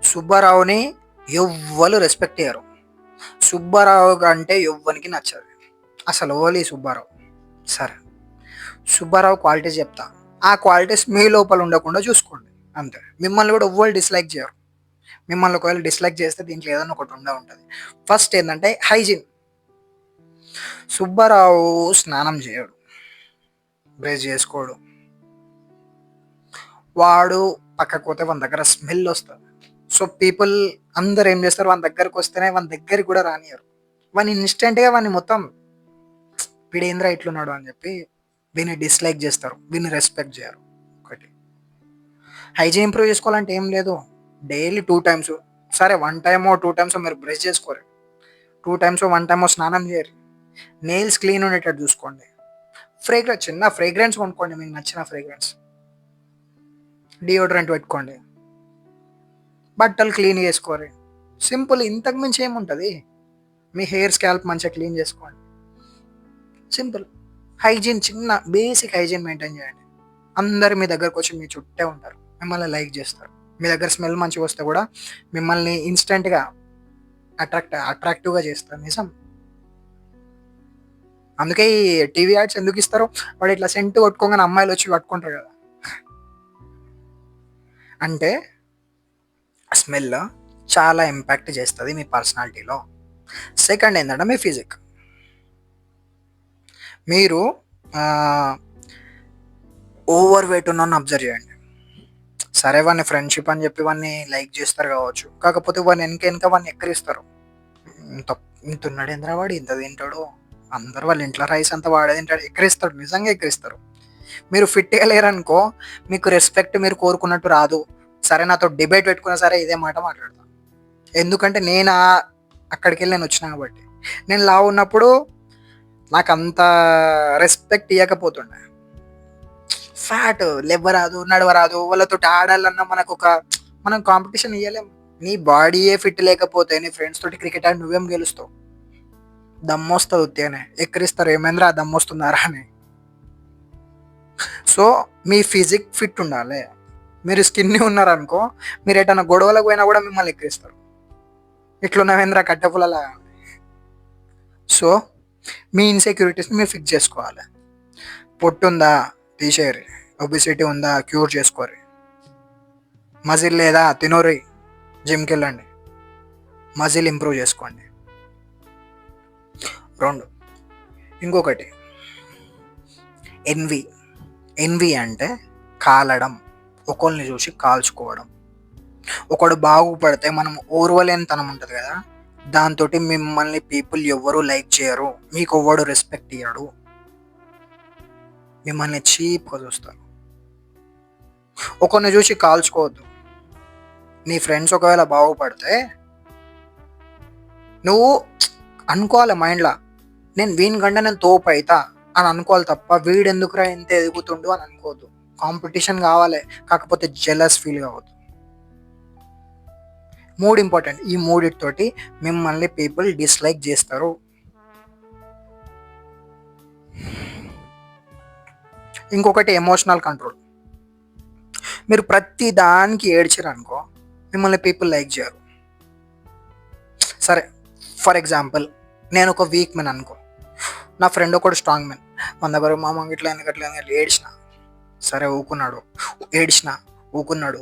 సుబ్బారావుని ఎవ్వరు రెస్పెక్ట్ చేయరు. సుబ్బారావు అంటే ఎవ్వనికి నచ్చదు. అసలు ఓన్లీ సుబ్బారావు. సరే. సుబ్బారావు క్వాలిటీస్ చెప్తా. ఆ క్వాలిటీస్ మీ లోపల ఉండకుండా చూసుకోండి. అంతే. మిమ్మల్ని కూడా ఎవ్వరు డిస్‌లైక్ చేయరు. మిమ్మల్ని ఒకవేళ డిస్‌లైక్ చేస్తే దీంట్లో ఏదన్నా ఒకటి ఉండే ఉంటది. ఫస్ట్ ఏందంటే హైజీన్. సుబ్బారావు స్నానం చేయడు. బ్రష్ చేసుకోడు. వాడు పక్కకు పోతే వాని దగ్గర స్మెల్ వస్తది. సో, పీపుల్ అందరూ ఏం చేస్తారు వాని దగ్గరకొస్తేనే వాని దగ్గరికి కూడా రానియ్యరు. వాడిని ఇన్‌స్టంట్‌గా వాడిని మొత్తం వీడేందిరా ఇట్లున్నాడు అని చెప్పి వీడిని డిస్‌లైక్ చేస్తారు. వీడిని రెస్పెక్ట్ చేయరు. ఒకటి. హైజీన్ ఇంప్రూవ్ చేసుకోవాలంటే ఏం లేదు. డైలీ 2 టైమ్స్ సరే 1 టైమో, 2 టైమ్సో మీరు బ్రష్ చేసుకోరి. 2 టైమ్సో, 1 టైమో స్నానం చేయరి. నెయిల్స్ క్లీన్ ఉండేటట్టు చూసుకోండి. చిన్న ఫ్రేగ్రెన్స్ కొనుక్కోండి మీకు నచ్చిన ఫ్రేగ్రెన్స్. డియోడ్రెంట్ పెట్టుకోండి. బట్టలు క్లీన్ చేసుకోరి. సింపుల్ ఇంతకు మించి ఏముంటది? మీ హెయిర్ స్కాల్ప్ మంచిగా క్లీన్ చేసుకోండి. సింపుల్. హైజీన్ చిన్న బేసిక్ హైజీన్ మెయింటైన్ చేయండి. అందరూ మీ దగ్గరకొచ్చి మీ చుట్టే ఉంటారు. మిమ్మల్ని లైక్ చేస్తారు. మీ దగ్గర స్మెల్ మంచిగొస్తే కూడా మిమ్మల్ని ఇన్‌స్టంట్‌గా అట్రాక్టివ్‌గా చేస్తారు. నిజం. అందుకే ఈ టీవీ యాడ్స్ ఎందుకిస్తారు? వాడు ఇట్లా సెంట్ కొట్టుకోంగానే అమ్మాయిలొచ్చి పట్టుకుంటారు కదా! అంటే స్మెల్ చాలా ఇంపాక్ట్ చేస్తది మీ పర్సనాలిటీలో. సెకండ్ ఏందంటే మీ ఫిజిక్. మీరు ఓవర్ వెయిట్ ఉన్నోడిని అబ్జర్వ్ చేయండి. సరే వాడిని ఫ్రెండ్‌షిప్ అని చెప్పి వాడిని లైక్ చేస్తారు కావచ్చు. కాకపోతే వాని ఎనక వాడిని ఎక్కిరిస్తారు. ఇంత ఇంతున్నడేందిరా వాడు ఇంత తింటాడు. అందరూ వాళ్ళ ఇంట్లో రైస్ అంతా వాడే తింటాడు. ఎక్కిరిస్తాడు. నిజంగా ఎక్కిరిస్తారు. మీరు ఫిట్‌గా లేరనుకో మీకు రెస్పెక్ట్ మీరు కోరుకున్నట్టు రాదు. సరే నాతో డిబేట్ పెట్టుకున్నా సరే ఇదే మాట మాట్లాడతా. ఎందుకంటే అక్కడికెళ్ళి నేనొచ్చినా కాబట్టి. నేను లావున్నప్పుడు నాకంత రెస్పెక్ట్ ఇయ్యకపోతుండే. ఫ్యాట్ లెవ్వరాదు, నడవరాదు వాళ్ళతోటి ఆడాలన్నా మనం కాంపిటీషన్ ఇయ్యలేం. నీ బాడీయే ఫిట్ లేకపోతే నీ ఫ్రెండ్స్ తోటి క్రికెట్ ఆడి నువ్వేం గెలుస్తావు? దమ్మొస్తది ఉత్తిగనే. ఎక్కిరిస్తారు ఏమైందిరా దమ్మొస్తుందారా అని. సో, మీ ఫిజిక్ ఫిట్ ఉండాలే. మీరు స్కిన్నీ ఉన్నారనుకో మీరెటన్నా గొడవలకు పోయినా కూడా మిమ్మల్ని ఎక్కిరిస్తారు. ఇట్లున్నావేందిరా కట్టెపుల్లలాగా అని. సో, మీ ఇన్‌సెక్యూరిటీస్‌ని మీరు ఫిక్స్ చేసుకోవాలి. పొట్టుందా తీసేయరి. ఒబెసిటీ ఉందా క్యూర్ చేసుకోరి. మజిల్ లేదా తినోరి. జిమ్‌కెళ్ళండి. మజిల్ ఇంప్రూవ్ చేసుకోండి. 2 ఇంకొకటి ఎన్వీ. ఎన్వీ అంటే కాలడం. ఒకళ్ళని చూసి కాల్చుకోవడం. ఒకడు బాగుపడితే మనం ఓర్వలేనితనం ఉంటది కదా! దాంతోటి మిమ్మల్ని పీపుల్ ఎవ్వరు లైక్ చేయరు. మీకెవ్వడు రెస్పెక్ట్ ఇయ్యడు. మిమ్మల్ని చీప్‌గా చూస్తారు. ఒకడిని చూసి కాల్చుకోవద్దు. నీ ఫ్రెండ్స్ ఒకవేళ బాగుపడితే నువ్వు అనుకోవాలి మైండ్‌ల. వీనికంటే నేను తోపైతా అని అనుకోవాలి తప్ప వీడెందుకురా ఇంత ఎదుగుతుండు అని అనుకోవద్దు. కాంపిటీషన్ కావాలి. కాకపోతే జెలస్ ఫీల్ కావద్దు. 3 ఇంపార్టెంట్. ఈ మూడిటితోటి మిమ్మల్ని పీపుల్ డిస్‌లైక్ చేస్తారు. ఇంకొకటి ఎమోషనల్ కంట్రోల్. మీరు ప్రతి దానికి ఏడ్చిరనుకో మిమ్మల్ని పీపుల్ లైక్ చేయరు. సరే ఫర్ ఎగ్జాంపుల్ నేను ఒక వీక్ మ్యాన్ అనుకో. నా ఫ్రెండ్ ఒకడు స్ట్రాంగ్ మ్యాన్. మన దగ్గర మామ గిట్లా అయింది గట్లా అయింది ఏడ్చిన. సరే ఊకున్నాడు. ఏడ్చిన ఊకున్నాడు.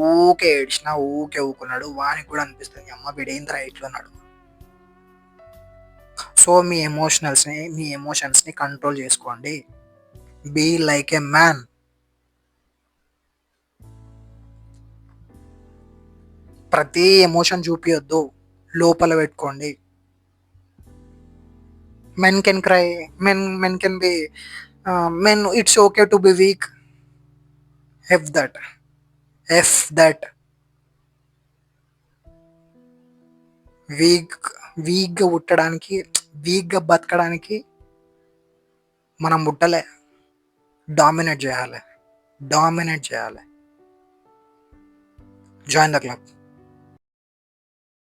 ఊకే ఏడ్చిన ఊకే ఊకున్నాడు. వానికి కూడా అనిపిస్తుంది అమ్మ వీడేందిరా ఇట్లున్నాడు. సో మీ ఎమోషన్స్‌ని కంట్రోల్ చేసుకోండి. Be like a man. ప్రతి ఎమోషన్ చూపియొద్దు. లోపల పెట్టుకోండి. Men can cry. Men can be it's okay to be weak. F that. F that. Weak వీక్‌గా పుట్టడానికి, వీక్‌గా బతకడానికి మనం పుట్టలే. డామినేట్ చేయాలి. Join the club.